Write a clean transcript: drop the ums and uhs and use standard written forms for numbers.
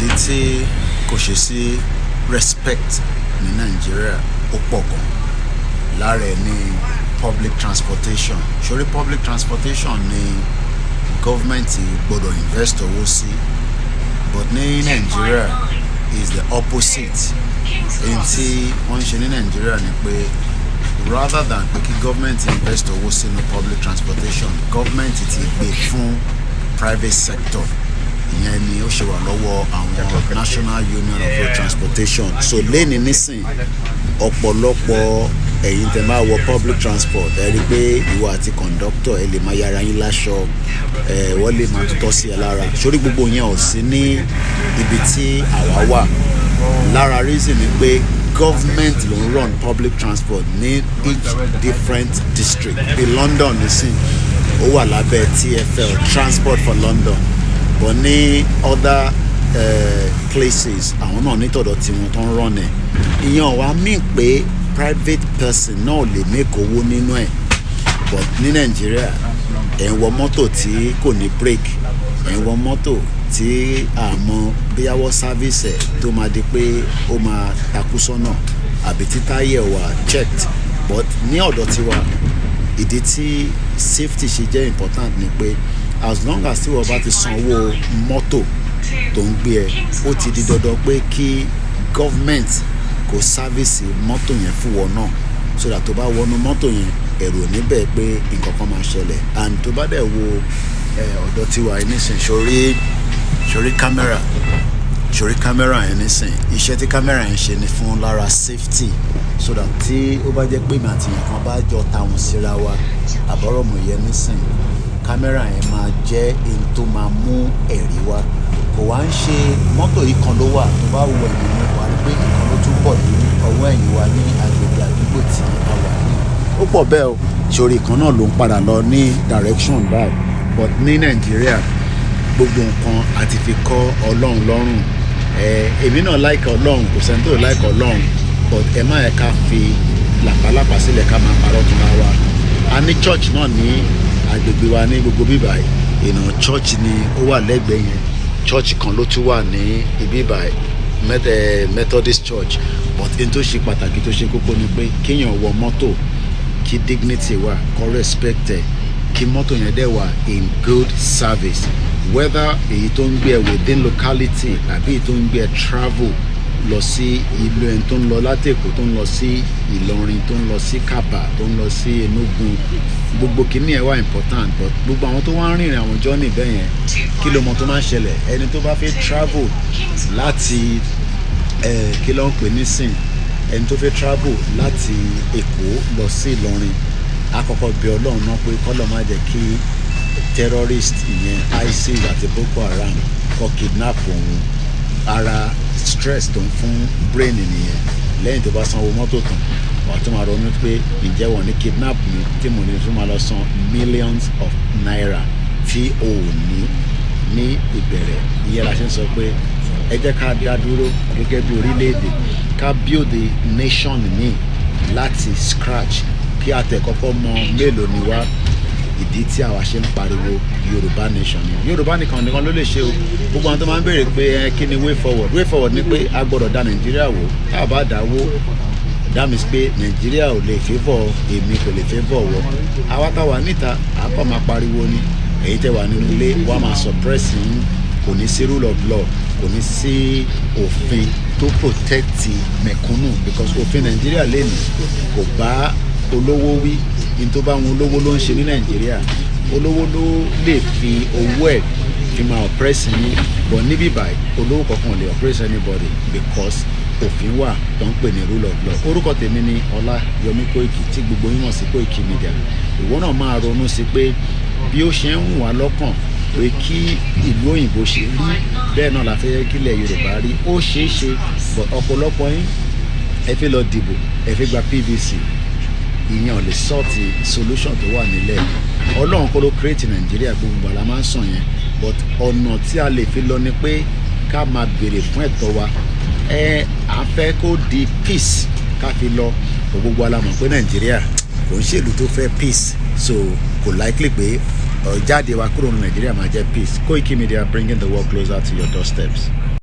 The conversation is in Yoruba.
ìdí tí kò ṣe sí respect ní Nàìjíríà ó pọ̀ gan. Lára ẹ̀ ní public transportation. Sórí public transportation ni gọ́ọ̀mẹ̀ntì gbọ́dọ̀ invest owó sí, but ní Nàìjíríà is the opposite. Èyí tí wọ́n ń ṣe ní Nàìjíríà ni pé rather than pé kí gọ́ọ̀mẹ̀ntì invest owó sínú public transportation, gọ́ọ̀mẹ̀ntì ti gbé fún private sector. Ìyẹn ni ó ṣe wà lọ́wọ́ àwọn National Union of Road Transportation. So lẹ́ni nísìn ọ̀pọ̀lọpọ̀ ẹ̀yin tẹ́ máa wọ public transport ẹ rí pé ìwọ àti conductor ẹ lè máa yára yín láṣọ, wọ́n lè máa tutọ́ sí ẹ lára. Sórí gbogbo yẹn ò sí ní ibi tí àwa wà. Lára reason ni pé government ló ń run public transport ní each different district. Bí London nísìn ó wà lábẹ́ TfL, Transport for London, but ní other places àwọn náà nítọ̀dọ̀ tí wọ́n tó ń run ẹ̀. Ìyẹn wá mí pé private person náà lè make owó nínú ẹ̀, but ní Nàìjíríà ẹ̀ ń wọ mọ́tò tí kò ní brake, ẹ̀ ń wọ mọ́tò tí àmọ́ bíyàwó service ẹ̀ tó máa di pé ó máa takú sọ́nà àbí tí táyà wà checked. But ní ọ̀dọ̀ tiwa ìdí tí safety ṣe jẹ́ important ni pé as long as tí wọ́n bá ti sanwó mọ́tò tó ń gbé ẹ, ó ti di dandan pé kí government kó sáfíìsì mọ́tò yẹn fún wọn náà, so that tó bá wọnú mọ́tò yẹn ẹ̀rù ò ní bẹ́ẹ̀ pé nǹkan kan máa ṣẹlẹ̀. And tó bá dẹ̀ wo ọ̀dọ̀ tiwa yìí nísìn, sórí kámẹ́rà yẹn nísìn, iṣẹ́ tí kámẹ́rà yẹn ṣe ni fún lára safety, so that tí ó bá jẹ́ pé mi àti yẹn kan bá jọ táwọn síra wa àbọ̀rọ̀mọ̀ yẹn nísìn, kámẹ́rà yẹn máa jẹ́ èyí tó máa mú ẹ̀rí wá. Kò wá ń ṣe mọ́tò yìí kan ló wà, tó bá wo ẹ̀yìn mi wà pé nǹkan ló tún pọ̀ ní ọwọ́ ẹ̀yìn wa ní agbègbè àdúgbò tí a wà ní. Ó pọ̀ bẹ́ẹ̀ o, sórí kan náà ló ń padà lọ ní direction báyìí. But ní Nàìjíríà gbogbo nǹkan àti fi kọ́ Ọlọ́run lọ́rùn. Èmi náà like Ọlọ́run, kò sẹ́ni tó like Ọlọ́run, but ẹ má yẹ ká fi làpálàpá sílẹ̀ ká máa parọ́ tún ra wa. A ní church náà ní agbègbè wa ní gbogbo bíbáyìí, church ni ó wà lẹ́gbẹ̀ẹ́ yẹn. Church kan ló tún wà ní ibi báyìí, Methodist Church. But n tó ṣe pàtàkì tó ṣe kókó ni pé kéèyàn wọ mọ́tò kí dignity wà, kó respect ẹ̀, kí mọ́tò yẹn dẹ̀ wà in good service, whether èyí tó ń gbé ẹ within locality àbí èyí tó ń gbé ẹ travel lọ sí ìlú ẹni tó ń lọ láti Èkó, tó ń lọ sí Ìlọrin, tó ń lọ sí Kaba, tó ń lọ sí Enugu. Gbogbo kìíní ẹ̀ wà important, but gbogbo àwọn tó wá ń rìnrìn àwọn journey bẹ́ẹ̀ yẹn, kí ló mọ tó máa ń ṣẹlẹ̀? Ẹni tó bá fẹ́ travel láti kí ló ń pè nísìn, ẹni tó fẹ́ travel láti Èkó lọ sí Ìlọrin, àkọ́kọ́ bí Ọlọ́run náà pé kọ́lọ́ má jẹ́ kí terrorist ìyẹn ISIS àti Boko Haram kó kidnap òun. Ara stress tó ń fún brain nìyẹn. Lẹ́yìn tó bá sanwó mọ́tò tán, wà tó máa ronú pé ǹjẹ́ wọ́n ní kidnap mi tí mo ní tún máa lọ san millions of naira tí o ò ní ìbẹ̀rẹ̀. Ìyẹn la ṣe ń sọ pé ẹ jẹ́ ká dá dúró gẹ́gẹ́ bí orílẹ̀-èdè, ká build the nation ní láti scratch, kí a tẹ̀ kọ́kọ́ mọ mélòó ni wá. Ìdí tí àwa ṣe ń pariwo Yorùbá nation ni. Yorùbá nìkan ló lè ṣe o. Gbogbo àwọn tó máa ń béèrè pé kí ni way forward ni pé a gbọ́dọ̀ dá Nàìjíríà wò. Tá a bá dá wó, that means pé Nàìjíríà ò lè favour èmi, kò lè favour wọ. Àwa tá wà níta a kọ́ máa pariwo ni. Èyí tẹ́ wà nínú ilé wa máa suppress yín. Kò ní sí rule of law, kò ní sí òfin tó protect mẹ̀kúnnù, because òfin Nàìjíríà lẹ́nu kò bá olówó wí. In tó bá wọn olówó ló ń ṣe ní Nàìjíríà. Olówó ló lè fi owó ẹ̀ fi máa oppress yín, but níbí báyìí olówó kankan lè oppress anybody, because òfin wà tó ń pè ní rule of law. Orúkọ tèmi ni Ọláyọmí Kóìkì, tí gbogbo yín mọ̀ sí Kóìkì Media. Ìwọ náà máa ronú sí pé bí ó ṣe ń wù wá lọ́kàn pé kí ìlú òyìnbó ṣe rí, bẹ́ẹ̀ náà la fẹ́ kí ilẹ̀ Yorùbá rí. Ó ṣeé ṣe, but ọ̀pọ̀lọpọ̀ yín ẹ fẹ́ lọ dìbò, ẹ fẹ́ gba PVC. Ìyẹn ò lè sọ́ọ̀tì solution tó wà nílẹ̀. Ọlọ́run kọ́ ló create Nàìjíríà, gbogbo àlá máa ń sàn yẹn, but ọ̀nà tí a lè fi lọ ni pé ká máa béèrè fún ẹ̀tọ́ wa. À ń fẹ́ kó di peace ká fi lọ. Gbogbo àlá mọ̀ pé Nàìjíríà kò ń ṣèlú tó fẹ́ peace, so kò likely pé jáde wa kúrò ní Nàìjíríà máa jẹ́ peace. Koiki Media, bringing the world closer to your doorsteps.